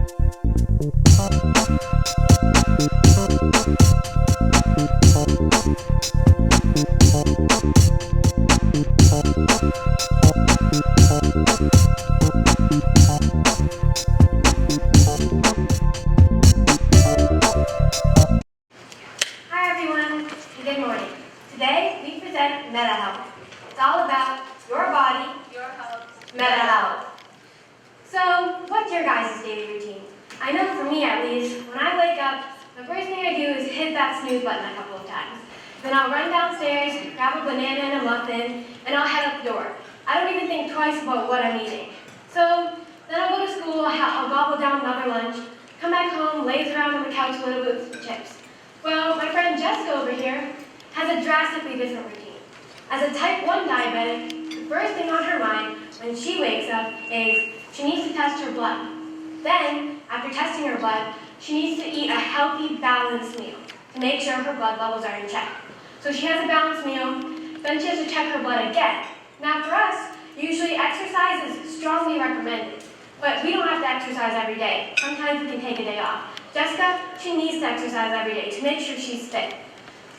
Hi everyone, and good morning. Today we present MediHealth. It's all about your body, your health, MediHealth. So, what's your guys' daily routine? I know for me at least, when I wake up, the first thing I do is hit that snooze button a couple of times. Then I'll run downstairs, grab a banana and a muffin, and I'll head out the door. I don't even think twice about what I'm eating. So, then I'll go to school, I'll gobble down another lunch, come back home, laze around on the couch a little bit with some chips. Well, my friend Jessica over here has a drastically different routine. As a type 1 diabetic, the first thing on her mind when she wakes up is she needs to test her blood. Then, after testing her blood, she needs to eat a healthy, balanced meal to make sure her blood levels are in check. So she has a balanced meal, then she has to check her blood again. Now for us, usually exercise is strongly recommended, but we don't have to exercise every day. Sometimes we can take a day off. Jessica, she needs to exercise every day to make sure she's fit.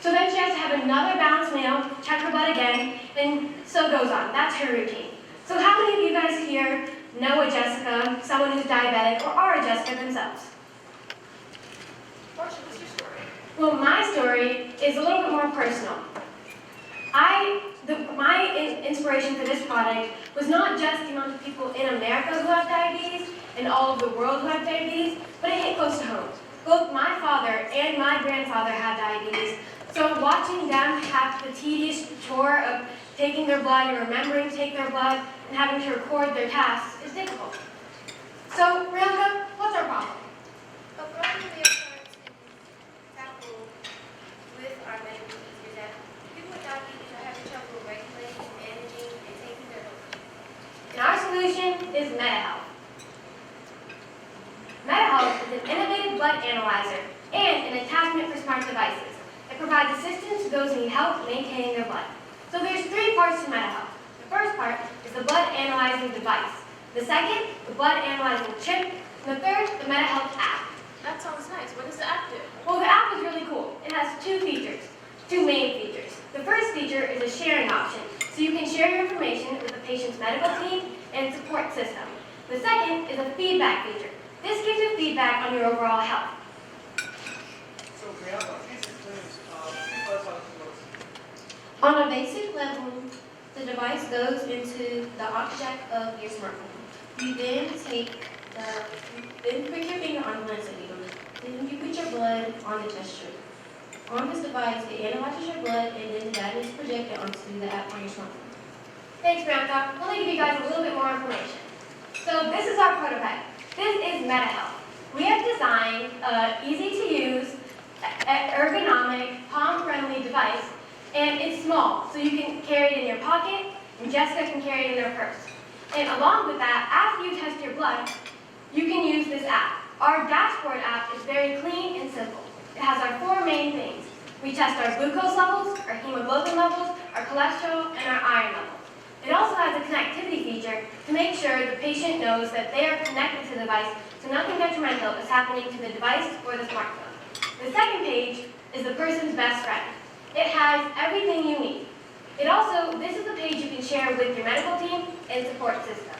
So then she has to have another balanced meal, check her blood again, and so goes on. That's her routine. So how many of you guys here know a Jessica, someone who's diabetic, or are a Jessica themselves? What's your story? Well, my story is a little bit more personal. My inspiration for this product was not just the amount of people in America who have diabetes and all of the world who have diabetes, but it hit close to home. Both my father and my grandfather had diabetes, so watching them have the tedious chore of taking their blood and remembering to take their blood and having to record their tasks is difficult. So, Priyanka, what's our problem? A problem we are trying to tackle with our medical needs is that people with diabetes are having trouble regulating, managing, and taking their blood. And our solution is MediHealth. MediHealth is an innovative blood analyzer and an attachment for smart devices. It provides assistance to those who need help maintaining their blood. So there's 3 parts to MediHealth. The first part is the blood analyzing device. The second, the blood analyzing chip. And the third, the MediHealth app. That sounds nice. What does the app do? Well, the app is really cool. It has 2 main features. The first feature is a sharing option, so you can share your information with the patient's medical team and support system. The second is a feedback feature. This gives you feedback on your overall health. So, Brianna, please explain this. On a basic level, the device goes into the aux jack of your smartphone. You then put your finger on the lancet needle. Then you put your blood on the test strip. On this device, it analyzes your blood, and then the data is projected onto the app on your smartphone. Thanks, Priyanka. Let me give you guys a little bit more information. So this is our prototype. This is MediHealth. We have designed an easy-to-use, ergonomic, palm-friendly device, and it's small, so you can carry it in your pocket, and Jessica can carry it in her purse. And along with that, after you test your blood, you can use this app. Our dashboard app is very clean and simple. It has our 4 main things. We test our glucose levels, our hemoglobin levels, our cholesterol, and our iron levels. It also has a connectivity feature to make sure the patient knows that they are connected to the device, so nothing detrimental is happening to the device or the smartphone. The second page is the person's best friend. It has everything you need. This is the page you can share with your medical team and support system.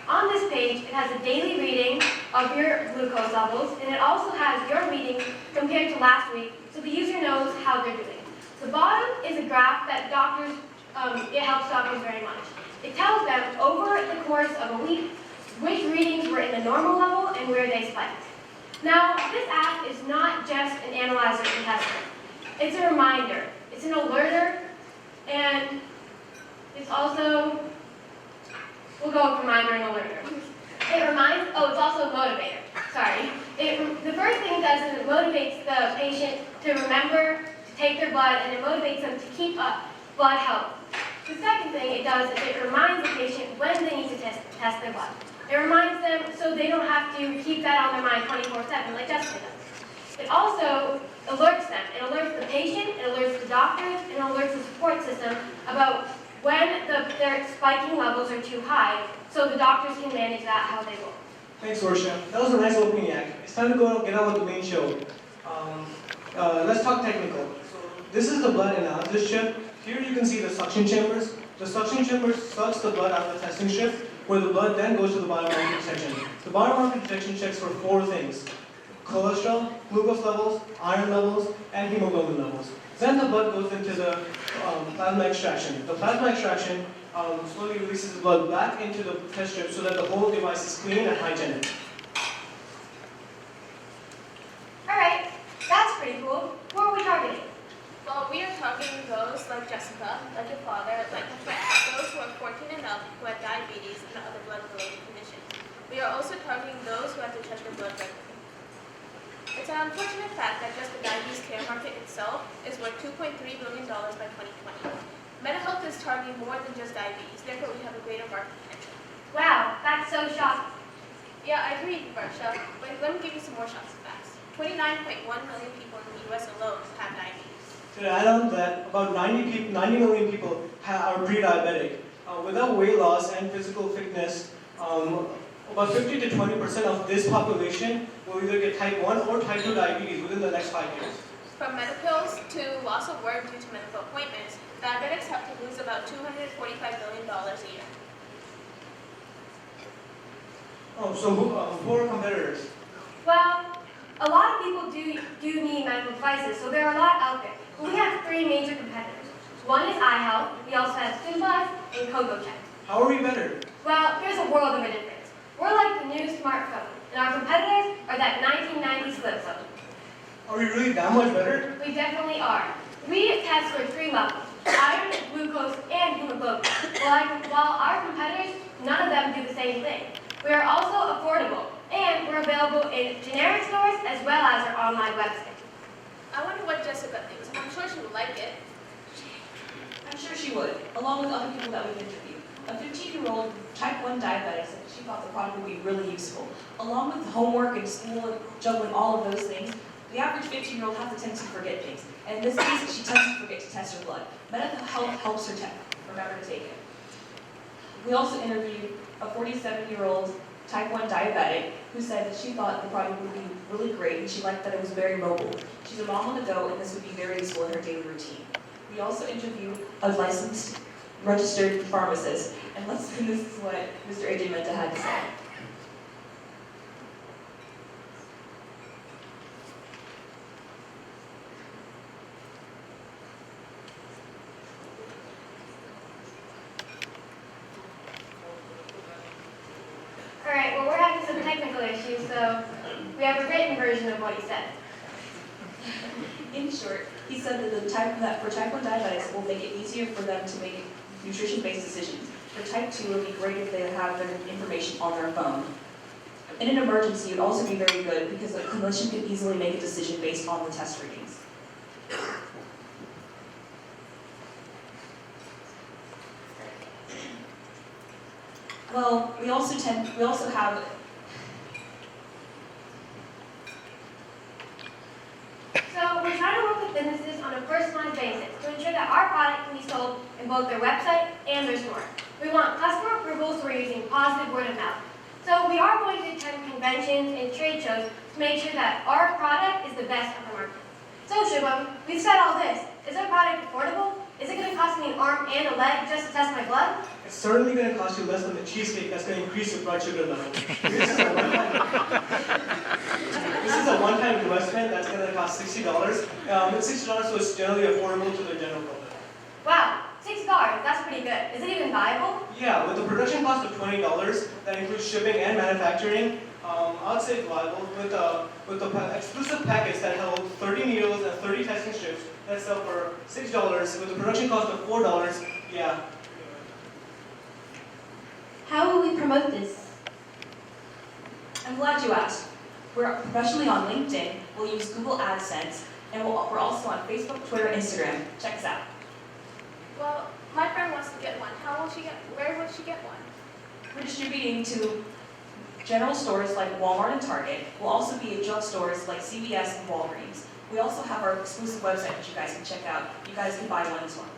On this page, it has a daily reading of your glucose levels, and it also has your reading compared to last week, so the user knows how they're doing. The bottom is a graph that it helps doctors very much. It tells them over the course of a week which readings were in the normal level and where they spiked. Now, this app is not just an analyzer and tester. It's a reminder. It's an alerter, and it's also, we'll go with reminder and alerter. It's also a motivator. Sorry. The first thing it does is it motivates the patient to remember to take their blood, and it motivates them to keep up blood health. The second thing it does is it reminds the patient when they need to test their blood. It reminds them so they don't have to keep that on their mind 24/7 like Jessica does. It also alerts them. It alerts the patient, it alerts the doctors, and it alerts the support system about when their spiking levels are too high, so the doctors can manage that how they will. Thanks, Sorsha. That was a nice opening act. It's time to get on with the main show. Let's talk technical. So this is the blood analysis strip. Here you can see the suction chambers. The suction chamber sucks the blood out of the testing strip, where the blood then goes to the biomarker detection. The biomarker detection checks for 4 things: cholesterol, glucose levels, iron levels, and hemoglobin levels. Then the blood goes into the plasma extraction. The plasma extraction slowly releases the blood back into the test strip so that the whole device is clean and hygienic. Alright, that's pretty cool. Who are we targeting? Well, we are targeting those like Jessica, like your father, like my friend, those who are 14 and up, who have diabetes and other blood-related conditions. We are also targeting those who have to check their blood regularly. It's an unfortunate fact that just the diabetes care market itself is worth $2.3 billion by 2020. MediHealth is targeting more than just diabetes, therefore we have a greater market potential. Wow, that's so shocking. Yeah, I agree, Varsha, but let me give you some more shots of facts. 29.1 million people in the US alone have diabetes. To add on that, about 90 million people are pre-diabetic. Without weight loss and physical fitness, about 50 to 20% of this population will either get type 1 or type 2 diabetes within the next 5 years. From medicals to loss of work due to medical appointments, diabetics have to lose about $245 billion a year. Oh, so who are competitors? Well, a lot of people do need medical devices, so there are a lot out there. We have 3 major competitors. One is iHealth, we also have Symbiose and CocoCheck. How are we better? Well, there's a world of a difference. We're like the new smartphone, and our competitors are that 1990s flip phone. Are we really that much better? We definitely are. We test for 3 levels: iron, glucose, and hemoglobin. While our competitors, none of them do the same thing. We are also affordable, and we're available in generic stores as well as our online website. I wonder what Jessica thinks. I'm sure she would like it. I'm sure she would, along with other people that we've interviewed. A 15-year-old type 1 diabetic said that she thought the product would be really useful. Along with homework and school and juggling all of those things, the average 15-year-old has a tendency to forget things. And in this case, she tends to forget to test her blood. MediHealth helps her remember to take it. We also interviewed a 47-year-old type 1 diabetic who said that she thought the product would be really great and she liked that it was very mobile. She's a mom on the go and this would be very useful in her daily routine. We also interviewed a licensed, registered pharmacist, and this is what Mr. AJ Menta had to say. Alright, well, we're having some technical issues, so we have a written version of what he said. In short, he said that for type 1 diabetics, it will make it easier for them to make nutrition-based decisions. For type 2, it would be great if they have their information on their phone. In an emergency, it would also be very good because a clinician could easily make a decision based on the test readings. Well, we also have So we're trying to work with businesses on a personalized basis to ensure that our product can be sold in both their website and their store. We want customer approval, so we're using positive word of mouth. So we are going to attend conventions and trade shows to make sure that our product is the best on the market. So Shubham, we've said all this. Is our product affordable? Is it going to cost me an arm and a leg just to test my blood? It's certainly going to cost you less than the cheesecake that's going to increase your blood sugar level. This is a one-time investment that's going to cost $60. It's $60, so it's generally affordable to the general public. Wow, $60, that's pretty good. Is it even viable? Yeah, with the production cost of $20, that includes shipping and manufacturing, I would say it's viable. With the exclusive packets that hold 30 needles and 30 testing strips that sell for $6, with the production cost of $4, yeah. How will we promote this? I'm glad you asked. We're professionally on LinkedIn, we'll use Google AdSense, and we're also on Facebook, Twitter, Instagram. Check us out. Well, my friend wants to get one. Where will she get one? We're distributing to general stores like Walmart and Target. We'll also be at drugstores like CVS and Walgreens. We also have our exclusive website that you guys can check out. You guys can buy one as well.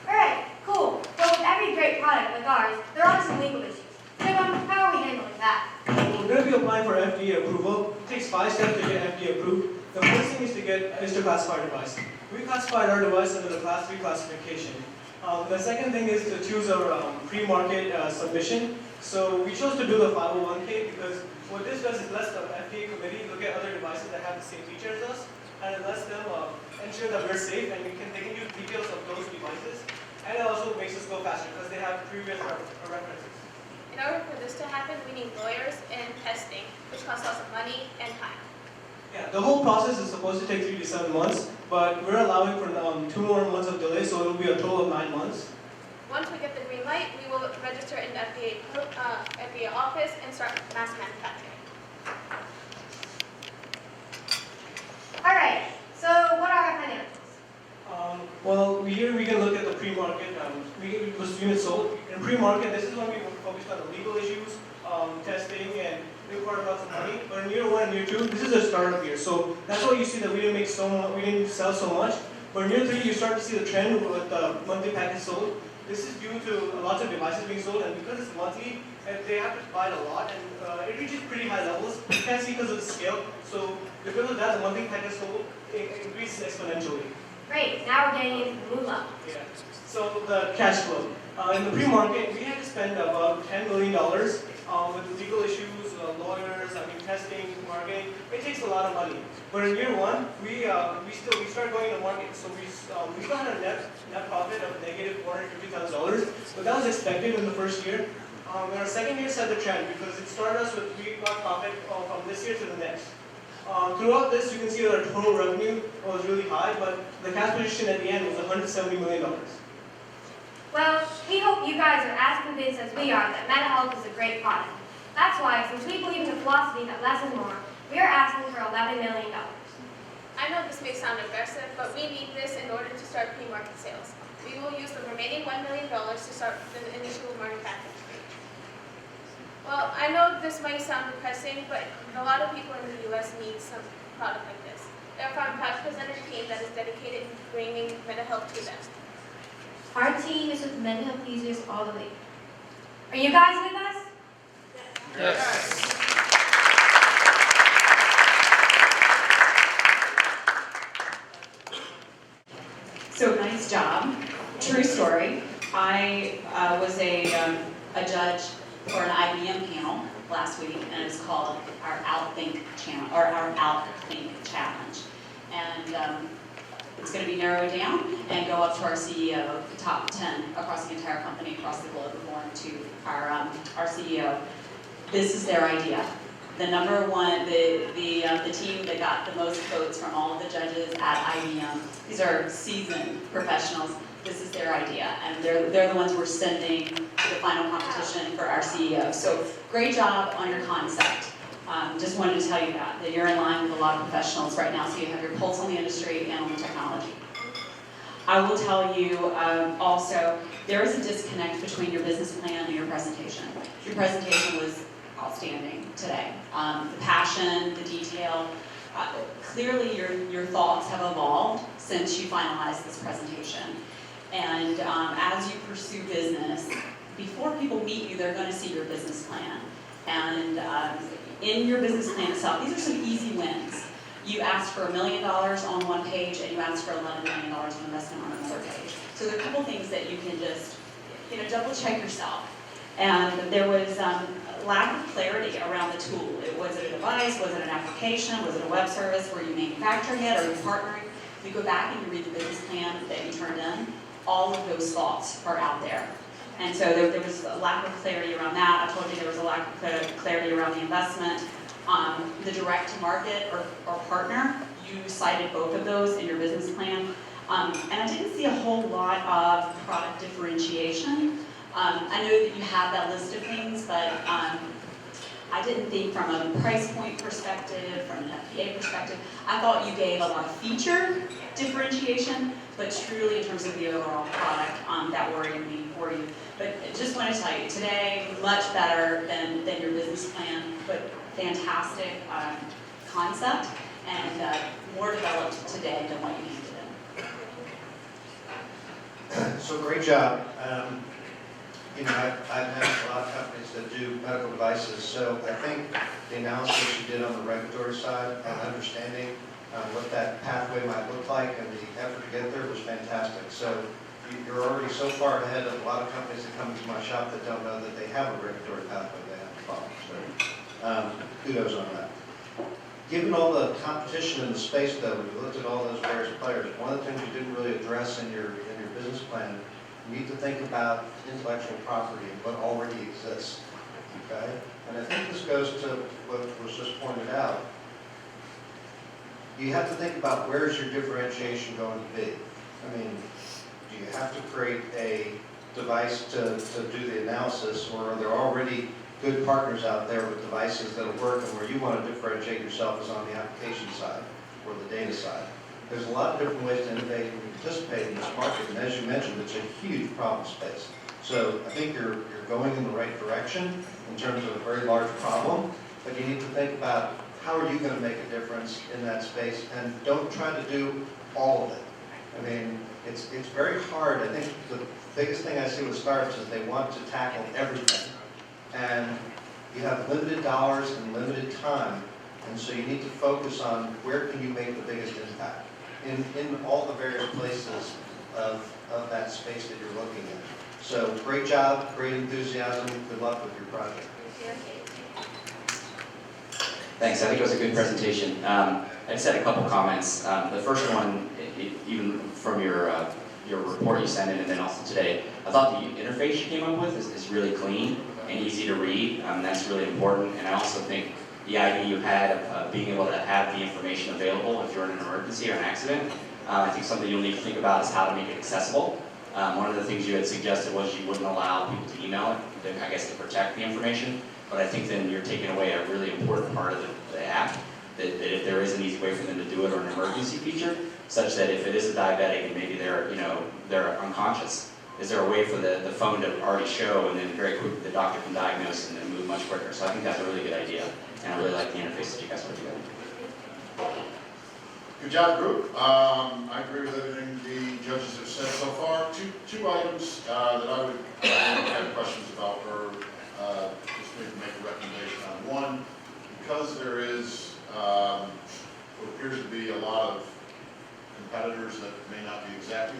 Alright, cool. So with every great product like ours, there are some legal issues. Shubham, how are we handling that? We're going to be applying for FDA approval. It takes 5 steps to get FDA approved. The first thing is to get Mr. Classified device. We classified our device under the Class 3 classification. The second thing is to choose our pre-market submission. So we chose to do the 501k because what this does is lets the FDA committee look at other devices that have the same features as us, and it lets them ensure that we're safe and they can use details of those devices. And it also makes us go faster because they have previous references. In order for this to happen, we need lawyers and testing, which costs lots of money and time. Yeah, the whole process is supposed to take 3 to 7 months, but we're allowing for 2 more months of delay, so it'll be a total of 9 months. Once we get the green light, we will register in the FDA office and start mass manufacturing. All right, so what are our financials? Well, here we can look at the pre-market, was units sold. In pre-market, this is when we focused on the legal issues, testing, and we required lots of money. But in year 1 and year 2, this is a startup year, so that's why you see that we didn't sell so much. But in year 3, you start to see the trend with the monthly package sold. This is due to lots of devices being sold, and because it's monthly, they have to buy it a lot, and it reaches pretty high levels. You can't see because of the scale. So because of that, the monthly package sold increases exponentially. Great, now we're getting into the moolah. Yeah. So the cash flow. In the pre-market, we had to spend about $10 million with legal issues, lawyers, testing, marketing. It takes a lot of money. But in year 1, we started going to market. So we still had a net profit of negative $450,000. But that was expected in the first year. In our second year set the trend because it started us with we got profit from this year to the next. Throughout this, you can see that our total revenue was really high, but the cash position at the end was $170 million. Well, we hope you guys are as convinced as we are that MediHealth is a great product. That's why, since we believe in a philosophy that less is more, we are asking for $11 million. I know this may sound aggressive, but we need this in order to start pre-market sales. We will use the remaining $1 million to start the initial manufacturing stage. Well, I know this might sound depressing, but a lot of people in the U.S. need some product like this. Therefore, I'm proud to present a team that is dedicated to bringing MediHealth to them. Our team is with MediHealth users all the way. Are you guys with us? Yes. So nice job. True story. I was a judge for an IBM panel last week, and it was called our Outthink Challenge, or our Outthink Challenge. And it's going to be narrowed down and go up to our CEO, the top 10 across the entire company, across the globe. We're going to our CEO. This is their idea. The number one, the team that got the most votes from all of the judges at IBM. These are seasoned professionals. This is their idea, and they're the ones we're sending to the final competition for our CEO. So great job on your concept. Just wanted to tell you that you're in line with a lot of professionals right now, so you have your pulse on the industry and on the technology. I will tell you also, there is a disconnect between your business plan and your presentation. Your presentation was outstanding today. The passion, the detail, clearly your thoughts have evolved since you finalized this presentation. And as you pursue business, before people meet you, they're going to see your business plan. And in your business plan itself, these are some easy wins. You asked for $1 million on one page, and you asked for $11 million in investment on another page. So there are a couple things that you can just, double check yourself. And there was lack of clarity around the tool. Was it a device? Was it an application? Was it a web service? Were you manufacturing it? Are you partnering? If you go back and you read the business plan that you turned in, all of those thoughts are out there. And so there was a lack of clarity around that. I told you there was a lack of clarity around the investment. The direct to market or partner, you cited both of those in your business plan. And I didn't see a whole lot of product differentiation. I know that you have that list of things, but I didn't think from a price point perspective, from an FDA perspective, I thought you gave a lot of feature differentiation, but truly in terms of the overall product, that worried me for you. But just want to tell you, today, much better than your business plan, but fantastic concept, and more developed today than what you handed in. So great job. You know, I've met a lot of companies that do medical devices, so I think the analysis you did on the regulatory side and understanding what that pathway might look like and the effort to get there was fantastic. So you're already so far ahead of a lot of companies that come into my shop that don't know that they have a regulatory pathway they have to follow. So kudos on that. Given all the competition in the space, though, when you looked at all those various players, one of the things you didn't really address in your business plan, you need to think about intellectual property and what already exists. Okay? And I think this goes to what was just pointed out. You have to think about where's your differentiation going to be. I mean, do you have to create a device to do the analysis, or are there already good partners out there with devices that will work, and where you want to differentiate yourself is on the application side or the data side? There's a lot of different ways to innovate and participate in this market, and as you mentioned, it's a huge problem space. So I think you're going in the right direction in terms of a very large problem, but you need to think about how are you going to make a difference in that space, and don't try to do all of it. I mean, it's very hard. I think the biggest thing I see with startups is they want to tackle everything. And you have limited dollars and limited time, and so you need to focus on where can you make the biggest impact in all the various places of that space that you're looking at. So great job, great enthusiasm, good luck with your project. Thanks, I think it was a good presentation. I just had a couple comments. The first one, even from your report you sent in and then also today, I thought the interface you came up with is really clean and easy to read. That's really important. And I also think the idea you had of being able to have the information available if you're in an emergency or an accident, I think something you'll need to think about is how to make it accessible. One of the things you had suggested was you wouldn't allow people to email it, I guess to protect the information. But I think then you're taking away a really important part of the app, that if there is an easy way for them to do it, or an emergency feature, such that if it is a diabetic and maybe they're unconscious, is there a way for the phone to already show, and then very quickly the doctor can diagnose and then move much quicker? So I think that's a really good idea, and I really like the interface that you guys put together. Good job, group. I agree with everything the judges have said so far. Two items that I would have questions about, or just maybe make a recommendation on. One, because there is what appears to be a lot of competitors that may not be exactly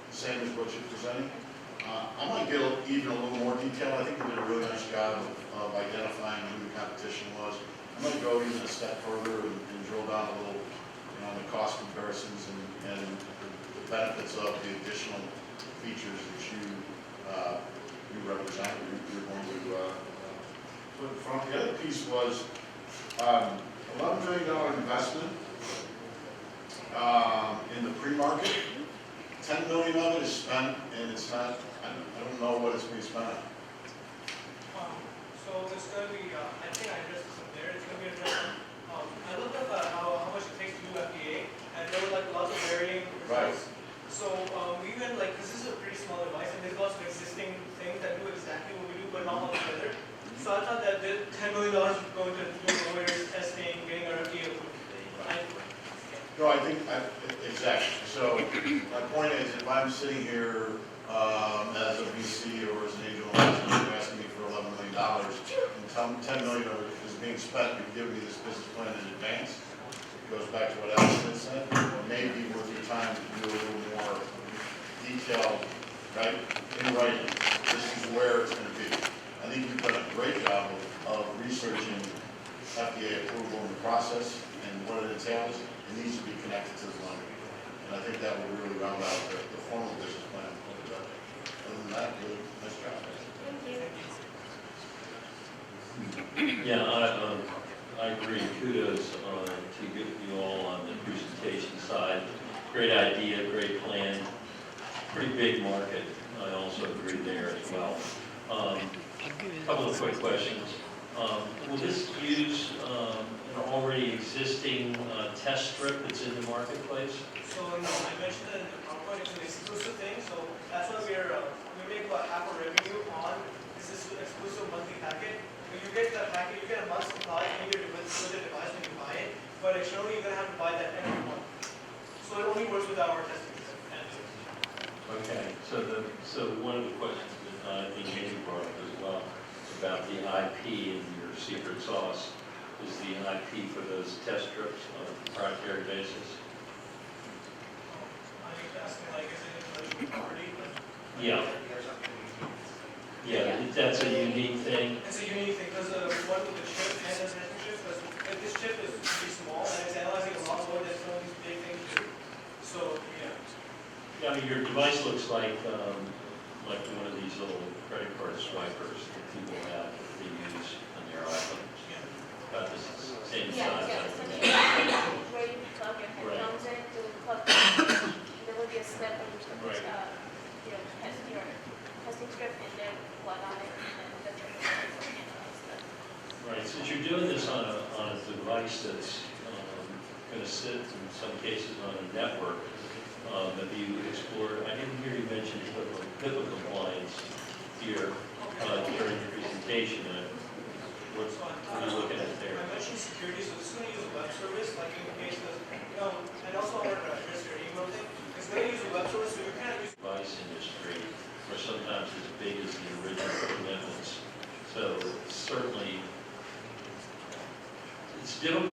the same as what you're presenting, I might get even a little more detail. I think we did a really nice job of identifying who the competition was. I might go even a step further and drill down a little on the cost comparisons and the benefits of the additional features that you represent, you're going to put in front. The other piece was $11 million investment in the pre-market. $10 million of it is spent, and it's not, I don't know what it's being spent on. So it's going to be, I think I addressed this up there, it's going to be addressed. I looked up how much it takes to do FDA, and there were like lots of varying results. Right. So we went like, this is a pretty small device, and there's lots of existing things that do exactly what we do, but not all together. So I thought that the $10 million would go into lawyers, testing, getting our FDA approved. No, I think, exactly. So my point is, if I'm sitting here as a VC or as an angel investor, you're asking me for $11 million, and $10 million of it is being spent, you've given me this business plan in advance. It goes back to what Allison said. It may be worth your time to do a little more detail, right, in writing. This is where it's going to be. I think you've done a great job of researching FDA approval and the process and what it entails. It needs to be connected to the money. And I think that will really round out the formal business plan of the budget. Other than that, really nice job. Thank you. Yeah, I agree. Kudos to you all on the presentation side. Great idea, great plan. Pretty big market. I also agree there as well. A couple of quick questions. Will this use an already existing test strip that's in the marketplace? So no, I mentioned that in the PowerPoint, it's an exclusive thing, so that's why we make about half a revenue on this exclusive monthly packet. When you get that packet, you get a month's supply with the device when you buy it, but externally you're going to have to buy that every month. So it only works with our testing. Okay, so one of the questions that I think Amy brought up as well, about the IP and your secret sauce. Is the IP for those test strips on a proprietary basis? Are you asking, like, is it intellectual property? Yeah. Yeah, that's a unique thing. It's a unique thing, because one with the chip and the sensor chip, because this chip is pretty small, and it's analyzing a lot more than some of these big things do. So, yeah. Yeah, I mean, your device looks like one of these little credit card swipers that people have that they use on their iPhone. About the same size. Yeah, I think. where you plug your headphones in, to plug there will be a slip and you put this, your testing script in there, plug on it, and then that's your analyze that. Right, since you're doing this on a device that's going to sit in some cases on a network, have you explored, I didn't hear you mention HIPAA compliance here during your presentation. What are you looking at there? I mentioned security, so this is going to use a web service, like in case of, and also I wanted to address your email thing. It's going to use a web service, so you're kind of using Device industry are sometimes as big as the original commitments. So certainly, it's difficult.